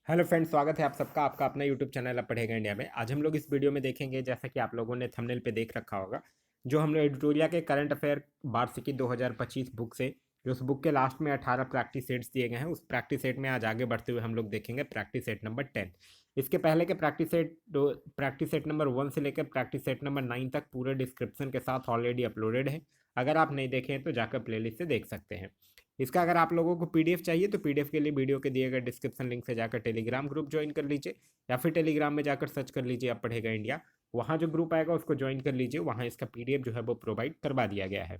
Hello friends, स्वागत है आप सबका आपका अपना यूट्यूब चैनल अब पढ़ेगा इंडिया में। आज हम लोग इस वीडियो में देखेंगे, जैसा कि आप लोगों ने थंबनेल पे देख रखा होगा, जो हम लोग एडिटोरिया के करंट अफेयर वार्षिकी 2025 बुक से, जो उस बुक के लास्ट में 18 प्रैक्टिस सेट्स दिए गए हैं, उस प्रैक्टिस सेट में आज आगे बढ़ते हुए हम लोग देखेंगे प्रैक्टिस सेट नंबर 10। इसके पहले के प्रैक्टिस सेट नंबर 1 से लेकर प्रैक्टिस सेट नंबर 9 तक पूरे डिस्क्रिप्शन के साथ ऑलरेडी अपलोडेड है। अगर आप नहीं देखें तो जाकर प्लेलिस्ट से देख सकते हैं। इसका अगर आप लोगों को पीडीएफ चाहिए तो पीडीएफ के लिए वीडियो के दिए गए डिस्क्रिप्शन लिंक से जाकर टेलीग्राम ग्रुप ज्वाइन कर लीजिए, या फिर टेलीग्राम में जाकर सर्च कर लीजिए अब पढ़ेगा इंडिया। वहाँ जो ग्रुप आएगा उसको ज्वाइन कर लीजिए, वहाँ इसका पीडीएफ जो है वो प्रोवाइड करवा दिया गया है।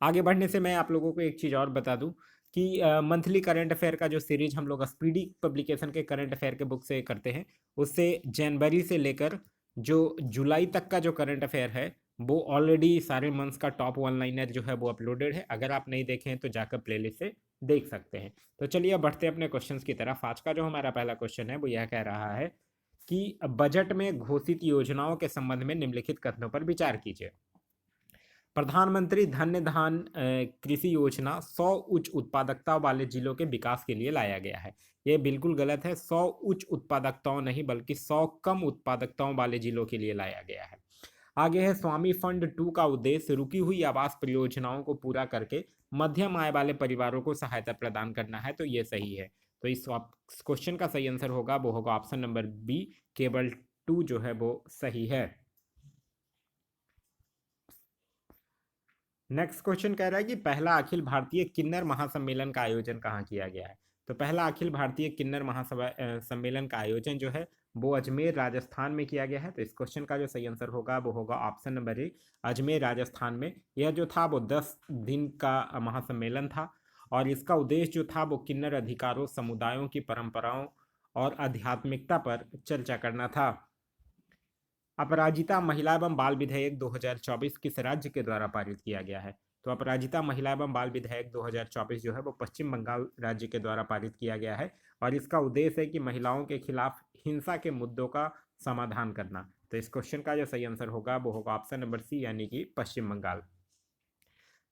आगे बढ़ने से मैं आप लोगों को एक चीज़ और बता दूं कि मंथली करंट अफेयर का जो सीरीज हम लोग स्पीडी पब्लिकेशन के करंट अफेयर के बुक से करते हैं, उससे जनवरी से लेकर जो जुलाई तक का जो करंट अफेयर है वो ऑलरेडी सारे मंथ्स का टॉप वन लाइनर जो है वो अपलोडेड है। अगर आप नहीं देखें तो जाकर प्लेलिस्ट से देख सकते हैं। तो चलिए अब बढ़ते हैं अपने क्वेश्चंस की तरफ। आज का जो हमारा पहला क्वेश्चन है वो यह कह रहा है कि बजट में घोषित योजनाओं के संबंध में निम्नलिखित कथनों पर विचार कीजिए। प्रधानमंत्री धन्य धान कृषि योजना 100 उच्च उत्पादकता वाले जिलों के विकास के लिए लाया गया है। ये बिल्कुल गलत है। 100 उच्च उत्पादकताओं नहीं बल्कि 100 कम उत्पादकताओं वाले जिलों के लिए लाया गया है। आगे है, स्वामी फंड 2 का उद्देश्य रुकी हुई आवास परियोजनाओं को पूरा करके मध्यम आय वाले परिवारों को सहायता प्रदान करना है। तो ये सही है। तो इस क्वेश्चन का सही आंसर होगा वो होगा ऑप्शन नंबर बी, केवल 2 जो है वो सही है। नेक्स्ट क्वेश्चन कह रहा है कि पहला अखिल भारतीय किन्नर महासम्मेलन का आयोजन कहाँ किया गया है। तो पहला अखिल भारतीय किन्नर महासभा सम्मेलन का आयोजन जो है वो अजमेर राजस्थान में किया गया है। तो इस क्वेश्चन का जो सही आंसर होगा वो होगा option number A, Ajmer Rajasthan में। यह जो था वो 10 दिन का महासम्मेलन था, और इसका उद्देश्य जो था वो किन्नर अधिकारों, समुदायों की परंपराओं और आध्यात्मिकता पर चर्चा करना था। अपराजिता महिला एवं बाल विधेयक 2024 किस राज्य के द्वारा पारित किया गया है। तो अपराजिता महिला एवं बाल विधेयक 2024 जो है वो पश्चिम बंगाल राज्य के द्वारा पारित किया गया है, और इसका उद्देश्य है कि महिलाओं के खिलाफ हिंसा के मुद्दों का समाधान करना। तो इस क्वेश्चन का जो सही आंसर होगा वो होगा ऑप्शन नंबर सी, यानी कि पश्चिम बंगाल।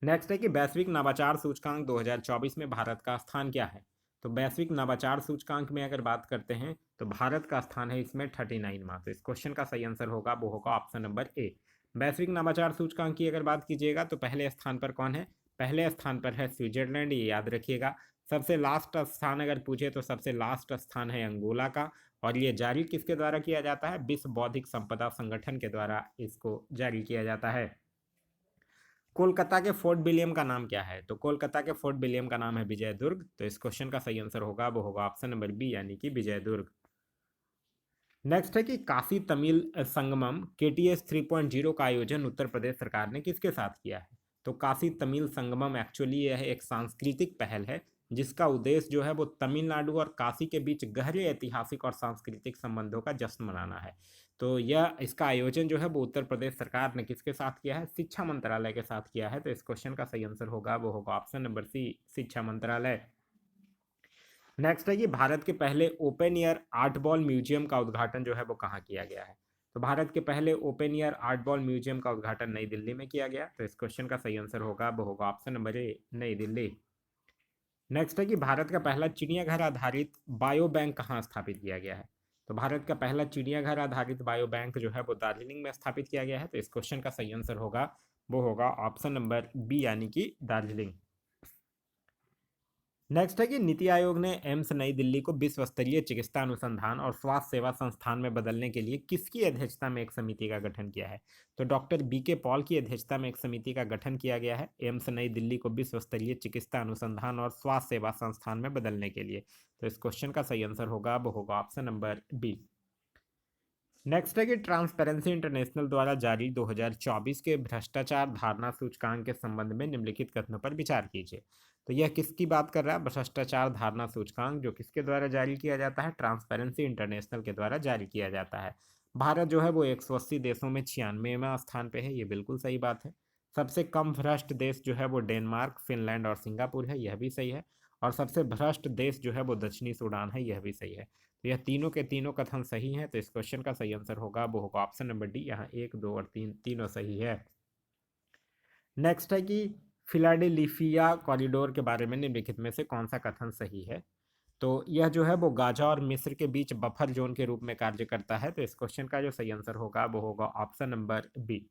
नेक्स्ट है कि वैश्विक नवाचार सूचकांक 2024 में भारत का स्थान क्या है। तो वैश्विक नवाचार सूचकांक में अगर बात करते हैं तो भारत का स्थान है इसमें 39वां। तो इस क्वेश्चन का सही आंसर होगा वो होगा ऑप्शन नंबर ए। वैश्विक नवाचार सूचकांक की अगर बात कीजिएगा तो पहले स्थान पर कौन है? पहले स्थान पर है स्विट्जरलैंड, ये याद रखिएगा। सबसे लास्ट स्थान अगर पूछे तो सबसे लास्ट स्थान है अंगोला का, और ये जारी किसके द्वारा किया जाता है? विश्व बौद्धिक संपदा संगठन के द्वारा इसको जारी किया जाता है। कोलकाता के फोर्ट विलियम का नाम क्या है? तो कोलकाता के फोर्ट विलियम का नाम है विजय दुर्ग। तो इस क्वेश्चन का सही आंसर होगा वो होगा ऑप्शन नंबर बी, यानी कि विजय दुर्ग। नेक्स्ट है कि काशी तमिल संगमम केटीएस 3.0 का आयोजन उत्तर प्रदेश सरकार ने किसके साथ किया है? तो काशी तमिल संगमम एक्चुअली यह एक सांस्कृतिक पहल है जिसका उद्देश्य जो है वो तमिलनाडु और काशी के बीच गहरे ऐतिहासिक और सांस्कृतिक संबंधों का जश्न मनाना है। तो यह इसका आयोजन जो है वो उत्तर प्रदेश सरकार ने किसके साथ किया है? शिक्षा मंत्रालय के साथ किया है। तो इस क्वेश्चन का सही आंसर होगा वो होगा ऑप्शन नंबर सी, शिक्षा मंत्रालय। नेक्स्ट है कि भारत के पहले open year art ball museum का उद्घाटन जो है वो कहाँ किया गया है। तो भारत के पहले open year art ball museum का उद्घाटन नई दिल्ली में किया गया। तो इस क्वेश्चन का सही आंसर होगा वो होगा ऑप्शन नंबर ए, नई दिल्ली। नेक्स्ट है कि भारत का पहला चिड़ियाघर आधारित बायो बैंक कहाँ स्थापित किया गया है। तो भारत का पहला चिड़ियाघर आधारित बायो बैंक जो है वो दार्जिलिंग में स्थापित किया गया है। तो इस क्वेश्चन का सही आंसर होगा वो होगा ऑप्शन नंबर बी, यानी कि दार्जिलिंग। नेक्स्ट है कि नीति आयोग ने एम्स नई दिल्ली को विश्व स्तरीय चिकित्सा अनुसंधान और स्वास्थ्य सेवा संस्थान में बदलने के लिए किसकी अध्यक्षता में एक समिति का गठन किया है। तो डॉक्टर बी के पॉल की अध्यक्षता में एक समिति का गठन किया गया है एम्स नई दिल्ली को विश्व स्तरीय चिकित्सा अनुसंधान और स्वास्थ्य सेवा संस्थान में बदलने के लिए। तो इस क्वेश्चन का सही आंसर होगा वो होगा ऑप्शन नंबर बी। नेक्स्ट है कि ट्रांसपेरेंसी इंटरनेशनल द्वारा जारी 2024 के भ्रष्टाचार धारणा सूचकांक के संबंध में निम्नलिखित कथनों पर विचार कीजिए। तो यह किसकी बात कर रहा है? भ्रष्टाचार धारणा सूचकांक जो किसके द्वारा जारी किया जाता है? ट्रांसपेरेंसी इंटरनेशनल के द्वारा जारी किया जाता है। भारत जो है वो 180 देशों में 96वां स्थान पे है, ये बिल्कुल सही बात है। सबसे कम भ्रष्ट देश जो है वो डेनमार्क, फिनलैंड और सिंगापुर है, यह भी सही है। और सबसे भ्रष्ट देश जो है वो दक्षिणी सूडान है, यह भी सही है। तो यह तीनों के तीनों कथन सही हैं। तो इस क्वेश्चन का सही आंसर होगा वो होगा ऑप्शन नंबर डी। यहाँ एक, दो और तीन तीनों सही है। नेक्स्ट है कि फिलाडेल्फिया कॉरिडोर के बारे में निम्नलिखित में से कौन सा कथन सही है। तो यह जो है वो गाजा और मिस्र के बीच बफर जोन के रूप में कार्य करता है। तो इस क्वेश्चन का जो सही आंसर होगा वो होगा ऑप्शन नंबर बी।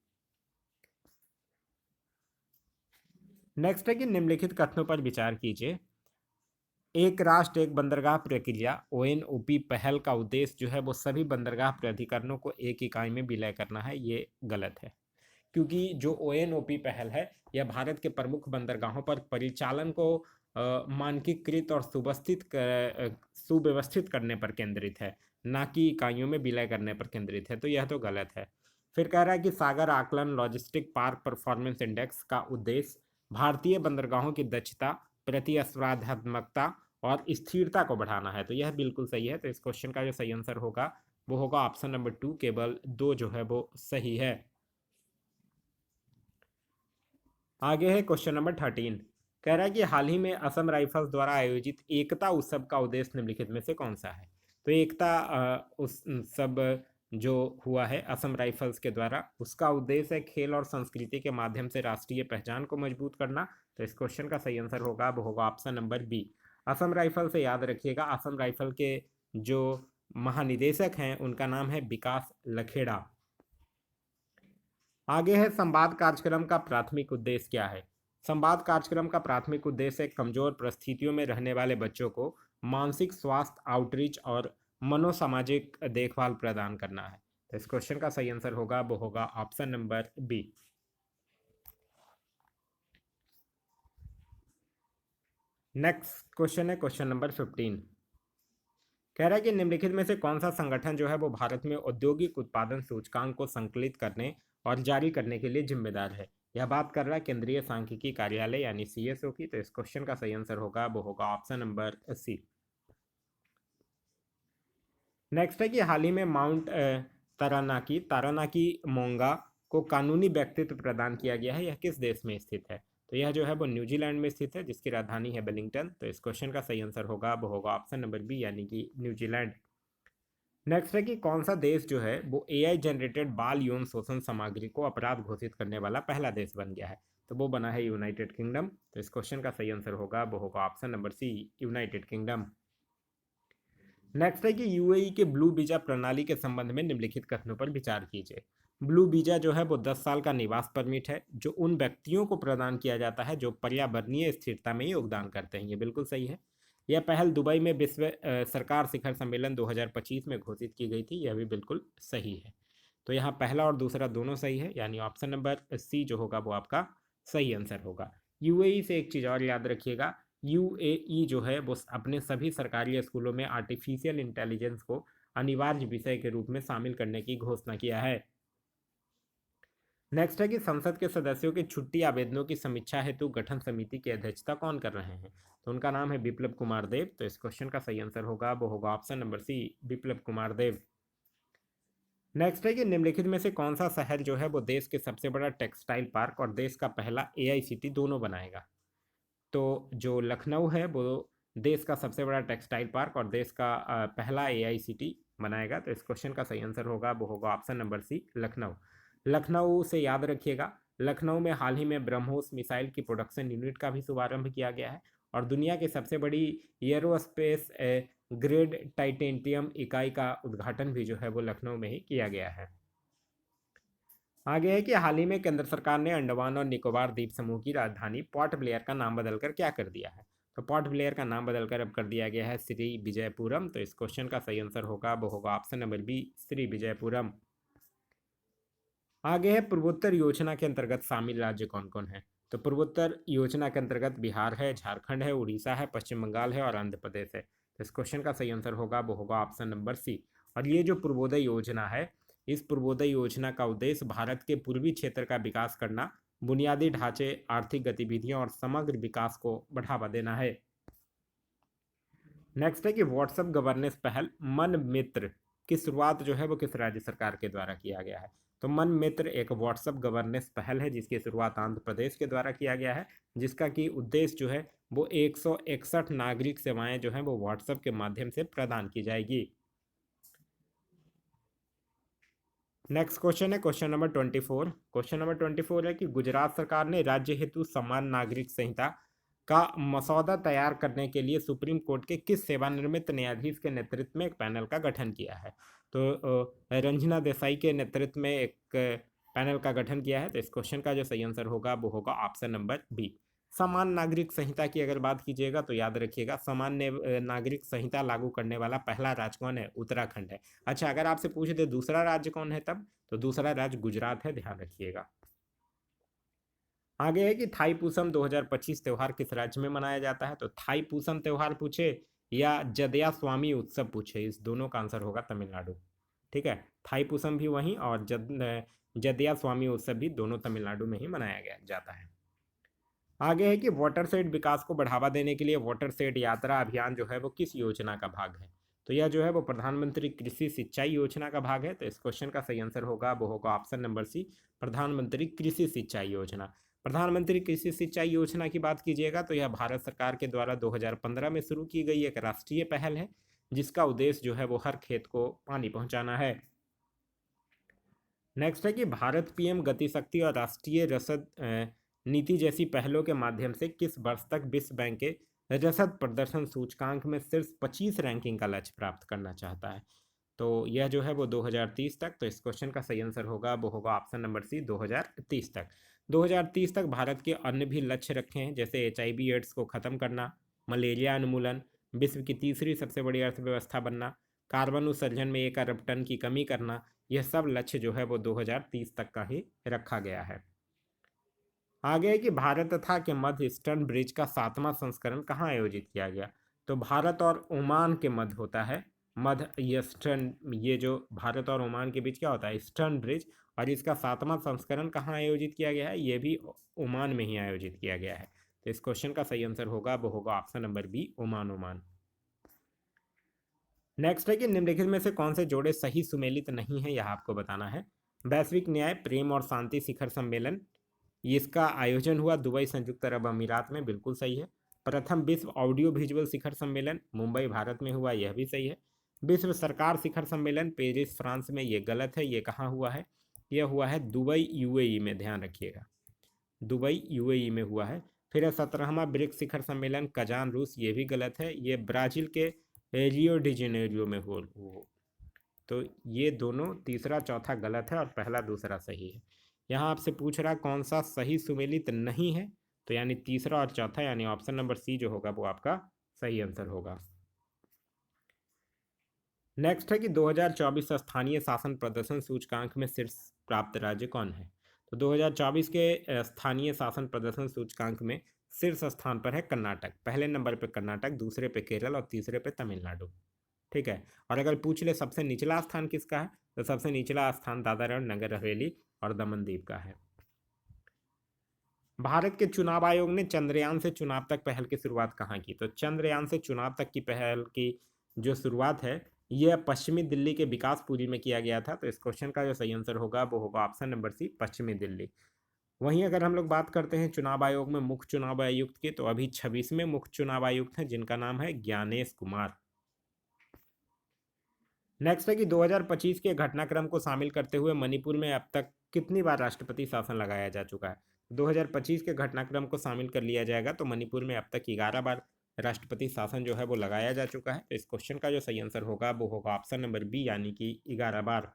नेक्स्ट है कि निम्नलिखित कथनों पर विचार कीजिए। एक राष्ट्र एक बंदरगाह प्रक्रिया ओएनओपी पहल का उद्देश्य जो है वो सभी बंदरगाह प्राधिकरणों को एक इकाई में विलय करना है, ये गलत है। क्योंकि जो ओएनओपी पहल है यह भारत के प्रमुख बंदरगाहों पर परिचालन को मानकीकृत और सुव्यवस्थित करने पर केंद्रित है, ना कि इकाइयों में विलय करने पर केंद्रित है। तो यह तो गलत है। फिर कह रहा है कि सागर आकलन लॉजिस्टिक पार्क परफॉर्मेंस इंडेक्स का उद्देश्य भारतीय बंदरगाहों की दक्षता, प्रतिस्पर्धात्मकता और स्थिरता को बढ़ाना है। तो यह बिल्कुल सही है। तो इस क्वेश्चन का जो सही आंसर होगा वो होगा ऑप्शन नंबर 2, केवल 2 जो है वो सही है। आगे है क्वेश्चन नंबर 13। कह रहा है कि हाल ही में असम राइफल्स द्वारा आयोजित एकता उत्सव का उद्देश्य निम्नलिखित में से कौन सा है। तो एकता उस सब जो हुआ है असम राइफल्स के द्वारा, उसका उद्देश्य है खेल और संस्कृति के माध्यम से राष्ट्रीय पहचान को मजबूत करना। तो इस क्वेश्चन का सही आंसर होगा वो होगा option number B. Assam rifle से याद रखिएगा, असम राइफल के जो महानिदेशक हैं उनका नाम है विकास लखेड़ा। आगे है संवाद कार्यक्रम का प्राथमिक उद्देश्य क्या है। संवाद कार्यक्रम का प्राथमिक उद्देश्य कमजोर परिस्थितियों में रहने वाले बच्चों को मानसिक स्वास्थ्य आउटरीच और मनोसामाजिक देखभाल प्रदान करना है। तो इस क्वेश्चन का सही आंसर होगा वो होगा option number B. Next question है क्वेश्चन नंबर 15। कह रहा है कि निम्नलिखित में से कौन सा संगठन जो है वो भारत में औद्योगिक उत्पादन सूचकांक को संकलित करने और जारी करने के लिए जिम्मेदार है। यह बात कर रहा है केंद्रीय सांख्यिकी कार्यालय यानी सीएसओ की। तो इस क्वेश्चन का सही आंसर होगा वो होगा ऑप्शन नंबर सी। नेक्स्ट है कि हाल ही में माउंट तारानाकी मोंगा को कानूनी व्यक्तित्व प्रदान किया गया है, यह किस देश में स्थित है। तो यह जो है वो न्यूजीलैंड में स्थित है, जिसकी राजधानी है वेलिंगटन। तो इस क्वेश्चन का सही आंसर होगा वो होगा ऑप्शन नंबर बी यानी कि न्यूजीलैंड। नेक्स्ट है कि कौन सा देश जो है वो एआई जनरेटेड बाल यौन शोषण सामग्री को अपराध घोषित करने वाला पहला देश बन गया है। तो वो बना है यूनाइटेड किंगडम। तो इस क्वेश्चन का सही आंसर होगा वो होगा option number C, United Kingdom. Next है कि यूएई के ब्लू वीजा प्रणाली के संबंध में निम्नलिखित कथनों पर विचार कीजिए। ब्लू वीजा जो है वो 10 साल का निवास परमिट है जो उन व्यक्तियों को प्रदान किया जाता है जो पर्यावरणीय स्थिरता में योगदान करते हैं, ये बिल्कुल सही है। यह पहल दुबई में विश्व सरकार शिखर सम्मेलन 2025 में घोषित की गई थी, यह भी बिल्कुल सही है। तो यहाँ पहला और दूसरा दोनों सही है, यानी ऑप्शन नंबर सी जो होगा वो आपका सही आंसर होगा। यूएई से एक चीज़ और याद रखिएगा, यूएई जो है वो अपने सभी सरकारी स्कूलों में आर्टिफिशियल इंटेलिजेंस को अनिवार्य विषय के रूप में शामिल करने की घोषणा किया है। नेक्स्ट है कि संसद के सदस्यों के छुट्टी आवेदनों की समीक्षा हेतु गठन समिति की अध्यक्षता कौन कर रहे हैं। तो उनका नाम है बिप्लब कुमार देव। तो इस क्वेश्चन का सही आंसर होगा वो होगा option number C, Biplab Kumar Deb. Next है कि निम्नलिखित में से कौन सा शहर जो है वो देश के सबसे बड़ा टेक्सटाइल पार्क और देश का पहला एआईसीटी दोनों बनाएगा। तो जो लखनऊ है वो देश का सबसे बड़ा टेक्सटाइल पार्क और देश का पहला एआईसीटी बनाएगा। तो इस क्वेश्चन का सही आंसर होगा वो होगा option number C, Lucknow. Lucknow से याद रखिएगा, लखनऊ में हाल ही में ब्रह्मोस मिसाइल की प्रोडक्शन यूनिट का भी शुभारंभ किया गया है और दुनिया की सबसे बड़ी एयरोस्पेस ग्रेड टाइटेनियम इकाई का उद्घाटन भी जो है वो लखनऊ में ही किया गया है। आगे है कि हाल ही में केंद्र सरकार ने अंडमान और निकोबार द्वीप समूह की राजधानी पोर्ट ब्लेयर का नाम बदलकर क्या कर दिया है। तो पोर्ट ब्लेयर का नाम बदलकर अब कर दिया गया है श्री विजयपुरम। तो इस क्वेश्चन का सही आंसर होगा वो होगा option number B, Shri Vijayapuram. आगे है पूर्वोत्तर योजना के अंतर्गत शामिल राज्य कौन कौन है। तो पूर्वोत्तर योजना के अंतर्गत बिहार है, झारखंड है, उड़ीसा है, पश्चिम बंगाल है और आंध्र प्रदेश है। तो इस क्वेश्चन का सही आंसर होगा वो होगा ऑप्शन नंबर सी। और ये जो पूर्वोदय योजना है, इस पूर्वोदय योजना का उद्देश्य भारत के पूर्वी क्षेत्र का विकास करना, बुनियादी ढांचे, आर्थिक गतिविधियों और समग्र विकास को बढ़ावा देना है। नेक्स्ट है कि व्हाट्सएप गवर्नेंस पहल मन मित्र की शुरुआत जो है वो किस राज्य सरकार के द्वारा किया गया है। तो मन मित्र एक व्हाट्सएप गवर्नेंस पहल है जिसकी शुरुआत आंध्र प्रदेश के द्वारा किया गया है, जिसका कि उद्देश्य जो है वो 161 नागरिक सेवाएं जो हैं वो व्हाट्सएप के माध्यम से प्रदान की जाएगी। नेक्स्ट क्वेश्चन है क्वेश्चन नंबर 24। क्वेश्चन नंबर 24 है कि गुजरात सरकार ने राज्य हेतु समान नागरिक संहिता का मसौदा तैयार करने के लिए सुप्रीम कोर्ट के किस सेवानिवृत्त न्यायाधीश के नेतृत्व में एक पैनल का गठन किया है? तो रंजना देसाई के नेतृत्व में एक पैनल का गठन किया है। तो इस क्वेश्चन का जो सही आंसर होगा वो होगा ऑप्शन नंबर बी। समान नागरिक संहिता की अगर बात कीजिएगा तो याद रखिएगा, सामान्य नागरिक संहिता लागू करने वाला पहला राज्य कौन है? उत्तराखंड है। अच्छा, अगर आपसे पूछ दे दूसरा राज्य कौन है तब, तो दूसरा राज्य गुजरात है, ध्यान रखिएगा। आगे है कि थाईपुसम 2025 त्योहार किस राज्य में मनाया जाता है? तो थाईपुसम त्योहार पूछे या जदया स्वामी उत्सव पूछे, इस दोनों का आंसर होगा तमिलनाडु। ठीक है, थाईपुसम भी वहीं और जदया स्वामी उत्सव भी दोनों तमिलनाडु में ही मनाया गया जाता है। आगे है कि वाटरशेड विकास को बढ़ावा देने के लिए वाटरशेड यात्रा अभियान जो है वो किस योजना का भाग है? तो यह जो है वो प्रधानमंत्री कृषि सिंचाई योजना का भाग है। तो इस क्वेश्चन का सही आंसर होगा वो होगा ऑप्शन नंबर सी, प्रधानमंत्री कृषि सिंचाई योजना। प्रधानमंत्री कृषि सिंचाई योजना की बात कीजिएगा तो यह भारत सरकार के द्वारा 2015 में शुरू की गई एक राष्ट्रीय पहल है, जिसका उद्देश्य जो है वो हर खेत को पानी पहुंचाना है। नेक्स्ट है कि भारत पीएम गति शक्ति और राष्ट्रीय रसद नीति जैसी पहलों के माध्यम से किस वर्ष तक विश्व बैंक के रसद प्रदर्शन सूचकांक में शीर्ष 25 रैंकिंग का लक्ष्य प्राप्त करना चाहता है? तो यह जो है वो 2030 तक। तो इस क्वेश्चन का सही आंसर होगा वो होगा ऑप्शन नंबर सी, 2030 तक। 2030 तक भारत के अन्य भी लक्ष्य रखे हैं, जैसे HIV एड्स को खत्म करना, मलेरिया उन्मूलन, विश्व की तीसरी सबसे बड़ी अर्थव्यवस्था बनना, कार्बन उत्सर्जन में 1 अरब टन की कमी करना। यह सब लक्ष्य जो है वो 2030 तक का ही रखा गया है। आगे है कि भारत तथा के मध्य ईस्टर्न ब्रिज का 7वां संस्करण कहाँ आयोजित किया गया? तो भारत और ओमान के मध्य होता है मध्य ईस्टर्न, ये जो भारत और ओमान के बीच क्या होता है? Eastern bridge. और इसका 7वां संस्करण कहाँ आयोजित किया गया है? ये भी ओमान में ही आयोजित किया गया है। तो इस क्वेश्चन का सही आंसर होगा वो होगा option number B, Oman. Next है कि निम्नलिखित में से कौन से जोड़े सही सुमेलित नहीं है, यह आपको बताना है। वैश्विक न्याय, प्रेम और शांति शिखर सम्मेलन, इसका आयोजन हुआ दुबई संयुक्त अरब अमीरात में, बिल्कुल सही है। प्रथम विश्व ऑडियो विजुअल शिखर सम्मेलन मुंबई भारत में हुआ, यह भी सही है। विश्व सरकार शिखर सम्मेलन पेरिस फ्रांस में, ये गलत है। ये कहाँ हुआ है? यह हुआ है दुबई UAE में, ध्यान रखिएगा, दुबई UAE में हुआ है। फिर है 17वां ब्रिक्स शिखर सम्मेलन कजान रूस, ये भी गलत है। ये ब्राजील के रियो डी जेनेरियो में हो। तो ये दोनों तीसरा चौथा गलत है और पहला दूसरा सही है। यहाँ आपसे पूछ रहा कौन सा सही सुमेलित नहीं है, तो यानी तीसरा और चौथा, यानी ऑप्शन नंबर सी जो होगा वो आपका सही आंसर होगा। नेक्स्ट है कि 2024 स्थानीय शासन प्रदर्शन सूचकांक में शीर्ष प्राप्त राज्य कौन है? तो 2024 के स्थानीय शासन प्रदर्शन सूचकांक में शीर्ष स्थान पर है कर्नाटक। पहले नंबर पे कर्नाटक, दूसरे पे केरल और तीसरे पे तमिलनाडु। ठीक है, और अगर पूछ ले सबसे निचला स्थान किसका है, तो सबसे निचला स्थान दादरा और नगर हवेली और दमन दीव का है। भारत के चुनाव आयोग ने चंद्रयान से चुनाव तक पहल की शुरुआत कहाँ की? तो चंद्रयान से चुनाव तक की पहल की जो शुरुआत है यह पश्चिमी दिल्ली के विकासपुरी में किया गया था। तो इस क्वेश्चन का जो सही आंसर होगा वो होगा ऑप्शन नंबर सी, पश्चिमी दिल्ली। वहीं अगर हम लोग बात करते हैं चुनाव आयोग में मुख्य चुनाव आयुक्त की, तो अभी 26वें मुख्य चुनाव आयुक्त हैं जिनका नाम है ज्ञानेश कुमार। नेक्स्ट है कि 2025 के घटनाक्रम को शामिल करते हुए मणिपुर में अब तक कितनी बार राष्ट्रपति शासन लगाया जा चुका है? 2025 के घटनाक्रम को शामिल कर लिया जाएगा तो मणिपुर में अब तक 11 बार राष्ट्रपति शासन जो है वो लगाया जा चुका है। तो इस क्वेश्चन का जो सही आंसर होगा वो होगा ऑप्शन नंबर बी, यानी कि 11 बार।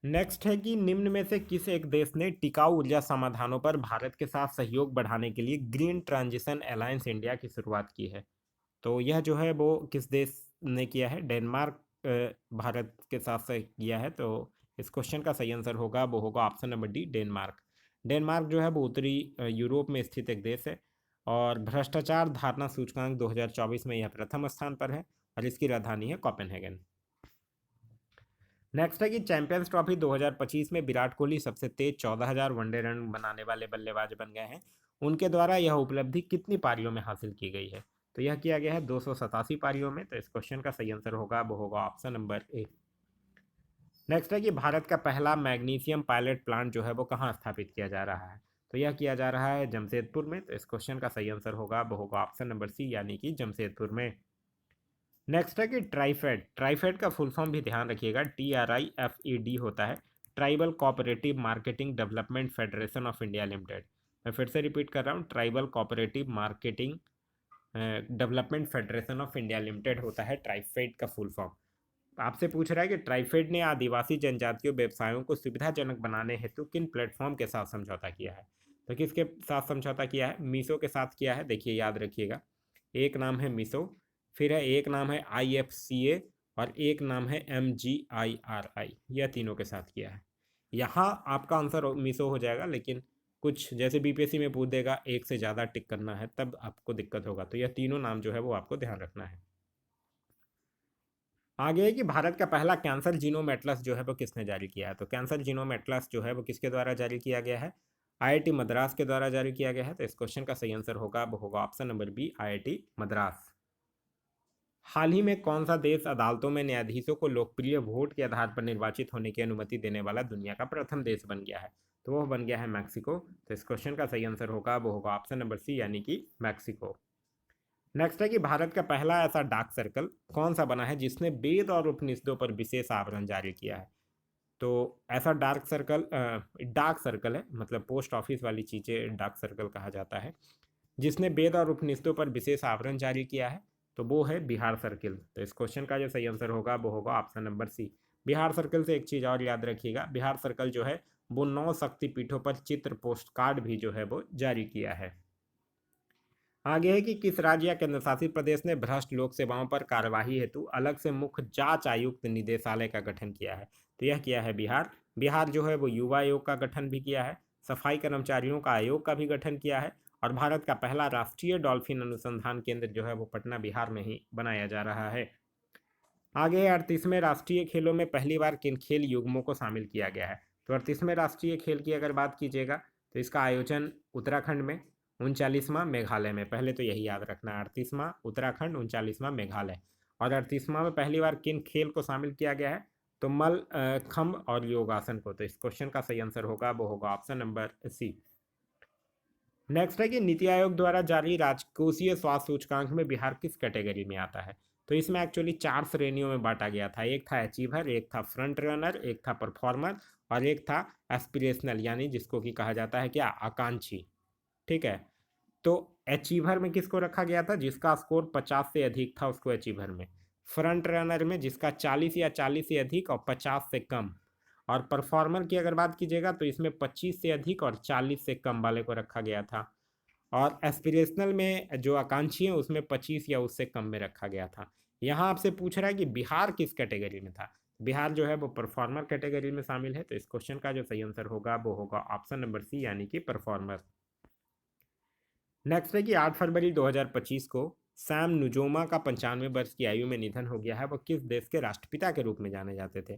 नेक्स्ट है कि निम्न में से किस एक देश ने टिकाऊ ऊर्जा समाधानों पर भारत के साथ सहयोग बढ़ाने के लिए ग्रीन ट्रांजिशन अलायंस इंडिया की शुरुआत की है? तो यह जो है वो किस देश ने किया है? डेनमार्क भारत के साथ किया है। तो इस क्वेश्चन का सही आंसर होगा वो होगा option number D, Denmark. Denmark जो है वो उत्तरी यूरोप में स्थित एक देश है और भ्रष्टाचार धारणा सूचकांक 2024 में यह प्रथम स्थान पर है और इसकी राजधानी है कोपेनहेगन। नेक्स्ट है कि चैंपियंस ट्रॉफी 2025 में विराट कोहली सबसे तेज 14,000 वनडे रन बनाने वाले बल्लेबाज बन गए हैं। उनके द्वारा यह उपलब्धि कितनी पारियों में हासिल की गई है? तो यह किया गया है 287 पारियों में। तो इस क्वेश्चन का सही आंसर होगा वो होगा ऑप्शन नंबर ए। नेक्स्ट है कि भारत का पहला मैग्नीशियम पायलट प्लांट जो है वो कहाँ स्थापित किया जा रहा है? तो यह किया जा रहा है जमशेदपुर में। तो इस क्वेश्चन का सही आंसर होगा वो होगा ऑप्शन नंबर सी, यानी कि जमशेदपुर में। नेक्स्ट है कि ट्राइफेड, ट्राइफेड का फुल फॉर्म भी ध्यान रखिएगा, TRIFED होता है, tribal cooperative marketing development federation of India limited. मैं फिर से रिपीट कर रहा हूँ, tribal cooperative marketing development federation of India limited होता है ट्राइफेड का फुल फॉर्म। आपसे पूछ रहा है कि ट्राइफेड ने आदिवासी जनजातियों व्यवसायों को सुविधाजनक बनाने हेतु किन प्लेटफॉर्म के साथ समझौता किया है। तो किसके साथ समझौता किया है? मीसो के साथ किया है। देखिए याद रखिएगा, एक नाम है मीसो, फिर है एक नाम है IFCA और एक नाम है MGIRI। यह तीनों के साथ किया है। यहाँ आपका आंसर मीसो हो जाएगा, लेकिन कुछ जैसे BPSC में पूछ देगा एक से ज़्यादा टिक करना है तब आपको दिक्कत होगा। तो यह तीनों नाम जो है वो आपको ध्यान रखना है। आगे है कि भारत का पहला कैंसर जीनोम एटलस जो है वो किसने जारी किया है। तो कैंसर जीनोम एटलस जो है वो किसके द्वारा जारी किया गया है? IIT मद्रास के द्वारा जारी किया गया है। तो इस क्वेश्चन का सही आंसर होगा वो होगा option number B, IIT Madras. हाल ही में कौन सा देश अदालतों में न्यायाधीशों को लोकप्रिय वोट के आधार पर निर्वाचित होने की अनुमति देने वाला दुनिया का प्रथम देश बन गया है? तो वह बन गया है मैक्सिको। तो इस क्वेश्चन का सही आंसर होगा वो होगा ऑप्शन नंबर सी, यानी कि मैक्सिको। नेक्स्ट है कि भारत का पहला ऐसा डाक सर्कल कौन सा बना है जिसने वेद और उपनिषदों पर विशेष आवरण जारी किया है? तो ऐसा डाक सर्कल है, मतलब पोस्ट ऑफिस वाली चीज़ें डाक सर्कल कहा जाता है, जिसने वेद और उपनिषदों पर विशेष आवरण जारी किया है। तो वो है बिहार सर्किल। तो इस क्वेश्चन का जो सही आंसर होगा वो होगा option number C. Bihar circle से एक चीज़ और याद रखिएगा, बिहार सर्कल जो है वो 9 शक्तिपीठों पर चित्र पोस्ट कार्ड भी जो है वो जारी किया है। आगे है कि किस राज्य या केंद्र शासित प्रदेश ने भ्रष्ट लोक सेवाओं पर कार्यवाही हेतु अलग से मुख्य जांच आयुक्त निदेशालय का गठन किया है? तो यह किया है बिहार। बिहार जो है वो युवा आयोग का गठन भी किया है, सफाई कर्मचारियों का आयोग का भी गठन किया है, और भारत का पहला राष्ट्रीय डॉल्फिन अनुसंधान केंद्र जो है वो पटना बिहार में ही बनाया जा रहा है। आगे 38वें राष्ट्रीय खेलों में पहली बार किन खेल युग्मों को शामिल किया गया है? तो 38वें राष्ट्रीय खेल की अगर बात कीजिएगा तो इसका आयोजन उत्तराखंड में, 39वां मेघालय में। पहले तो यही याद रखना, 38वां उत्तराखंड, 39वां मेघालय। और 38वां में पहली बार किन खेल को शामिल किया गया है? तो खम्ब और योगासन को। तो इस क्वेश्चन का सही आंसर होगा वो होगा ऑप्शन नंबर सी। नेक्स्ट है कि नीति आयोग द्वारा जारी राजकोषीय स्वास्थ्य सूचकांक में बिहार किस कैटेगरी में आता है? तो इसमें एक्चुअली 4 श्रेणियों में बांटा गया था। एक था अचीवर, एक था फ्रंट रनर, एक था परफॉर्मर और एक था एस्पिरेशनल, यानी जिसको कि कहा जाता है क्या, आकांक्षी। ठीक है, तो अचीवर में किसको रखा गया था? जिसका स्कोर 50 से अधिक था उसको अचीवर में। फ्रंट रनर में जिसका 40 या 40 से अधिक और 50 से कम। और परफॉर्मर की अगर बात कीजिएगा तो इसमें 25 से अधिक और 40 से कम वाले को रखा गया था। और एस्पिरेशनल में जो आकांक्षी है उसमें 25 या उससे कम में रखा गया था। यहाँ आपसे पूछ रहा है कि बिहार किस कैटेगरी में था। बिहार जो है वो परफॉर्मर कैटेगरी में शामिल है। तो इस क्वेश्चन का जो सही आंसर होगा वो होगा ऑप्शन नंबर सी, यानी कि परफॉर्मर। नेक्स्ट है कि 8 फरवरी 2025 को सैम नुजोमा का 95 वर्ष की आयु में निधन हो गया है। वो किस देश के राष्ट्रपिता के रूप में जाने जाते थे?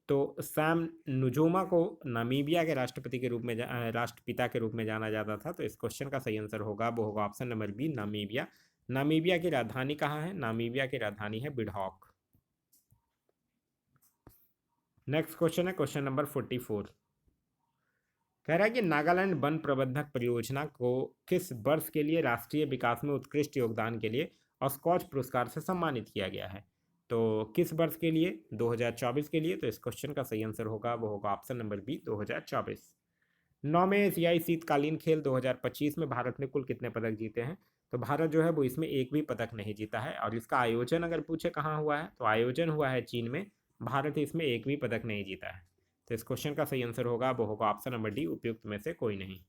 तो सैम नुजोमा को नामीबिया के राष्ट्रपति के रूप में राष्ट्रपिता के रूप में जाना जाता था। तो इस क्वेश्चन का सही आंसर होगा वो होगा option number B, Namibia. Namibia की राजधानी कहाँ है? नामीबिया की राजधानी है बिडहॉक। नेक्स्ट क्वेश्चन है क्वेश्चन नंबर 44। कह रहा है कि नागालैंड वन प्रबंधक परियोजना को किस वर्ष के लिए राष्ट्रीय विकास में उत्कृष्ट योगदान के लिए स्कॉच पुरस्कार से सम्मानित किया गया है? तो किस वर्ष के लिए? 2024 के लिए। तो इस क्वेश्चन का सही आंसर होगा वो होगा ऑप्शन नंबर बी, 2024। 9वें एशियाई शीतकालीन खेल 2025 में भारत ने कुल कितने पदक जीते हैं? तो भारत जो है वो इसमें एक भी पदक नहीं जीता है। और इसका आयोजन अगर पूछे कहाँ हुआ है, तो आयोजन हुआ है चीन में। भारत इसमें एक भी पदक नहीं जीता है। तो इस क्वेश्चन का सही आंसर होगा वो होगा ऑप्शन नंबर डी, उपयुक्त में से कोई नहीं।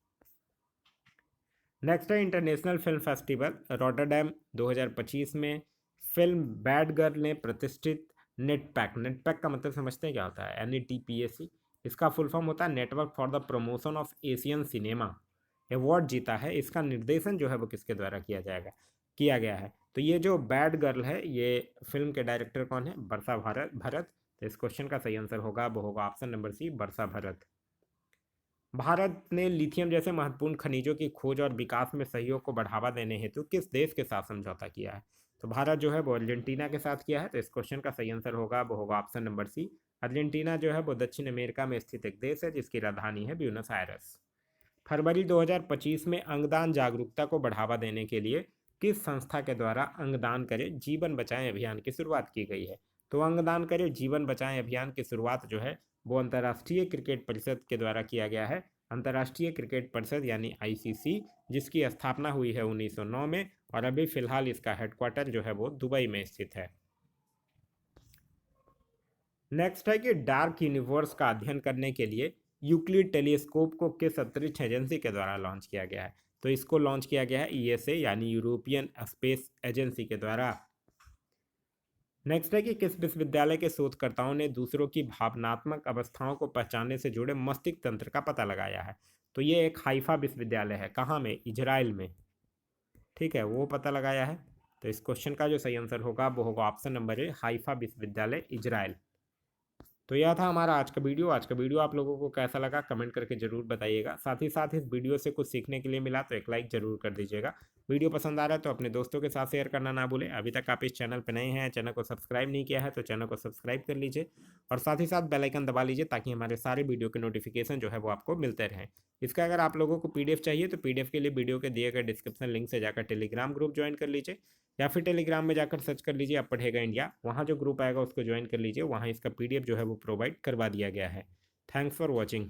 नेक्स्ट है इंटरनेशनल फिल्म फेस्टिवल रॉटरडैम 2025 में फिल्म बैड गर्ल ने प्रतिष्ठित नेटपैक, नेटपैक का मतलब समझते हैं क्या होता है? NETPAC। इसका फुल फॉर्म होता है network for the promotion of Asian cinema, award जीता है। इसका निर्देशन जो है वो किसके द्वारा किया गया है? तो ये जो बैड गर्ल है, ये फिल्म के डायरेक्टर कौन है? वर्षा भरत। तो इस क्वेश्चन का सही आंसर होगा वो होगा ऑप्शन नंबर सी, वर्षा भरत। भारत ने लिथियम जैसे महत्वपूर्ण खनिजों की खोज और विकास में सहयोग को बढ़ावा देने हेतु किस देश के साथ समझौता किया है? तो भारत जो है वो अर्जेंटीना के साथ किया है। तो इस क्वेश्चन का सही आंसर होगा वो होगा ऑप्शन नंबर सी। अर्जेंटीना जो है वो दक्षिण अमेरिका में स्थित एक देश है जिसकी राजधानी है ब्यूनस आयरस। फरवरी 2025 में अंगदान जागरूकता को बढ़ावा देने के लिए किस संस्था के द्वारा अंगदान करें जीवन बचाएं अभियान की शुरुआत की गई है? तो अंगदान करें जीवन बचाएं अभियान की शुरुआत जो है वो अंतर्राष्ट्रीय क्रिकेट परिषद के द्वारा किया गया है। अंतर्राष्ट्रीय क्रिकेट परिषद यानी आईसीसी, जिसकी स्थापना हुई है 1909 में और अभी फिलहाल इसका हेडक्वार्टर जो है वो दुबई में स्थित है। नेक्स्ट है कि डार्क यूनिवर्स का अध्ययन करने के लिए यूक्लिड टेलीस्कोप को किस अंतरिक्ष एजेंसी के द्वारा लॉन्च किया गया है? तो इसको लॉन्च किया गया है ईएसए यानी यूरोपियन स्पेस एजेंसी के द्वारा। नेक्स्ट है कि किस विश्वविद्यालय के शोधकर्ताओं ने दूसरों की भावनात्मक अवस्थाओं को पहचानने से जुड़े मस्तिष्क तंत्र का पता लगाया है? तो ये एक हाइफा विश्वविद्यालय है, कहाँ में? इजराइल में, ठीक है, वो पता लगाया है। तो इस क्वेश्चन का जो सही आंसर होगा वो होगा ऑप्शन नंबर ए, हाइफा विश्वविद्यालय इजराइल। तो यह था हमारा आज का वीडियो। आज का वीडियो आप लोगों को कैसा लगा कमेंट करके जरूर बताइएगा। साथ ही साथ इस वीडियो से कुछ सीखने के लिए मिला तो एक लाइक जरूर कर दीजिएगा। वीडियो पसंद आ रहा है तो अपने दोस्तों के साथ शेयर करना ना भूलें। अभी तक आप इस चैनल पर नए हैं, चैनल को सब्सक्राइब नहीं किया है तो चैनल को सब्सक्राइब कर लीजिए और साथ ही साथ बेल आइकन दबा लीजिए ताकि हमारे सारे वीडियो के नोटिफिकेशन जो है वो आपको मिलते रहें। इसका अगर आप लोगों को पीडीएफ चाहिए तो पीडीएफ के लिए वीडियो के दिए गए डिस्क्रिप्शन लिंक से जाकर टेलीग्राम ग्रुप ज्वाइन कर लीजिए या फिर टेलीग्राम में जाकर सर्च कर लीजिए अब पढ़ेगा इंडिया, वहाँ जो ग्रुप आएगा उसको ज्वाइन कर लीजिए, वहाँ इसका पीडीएफ जो है वो प्रोवाइड करवा दिया गया है। Thanks for watching.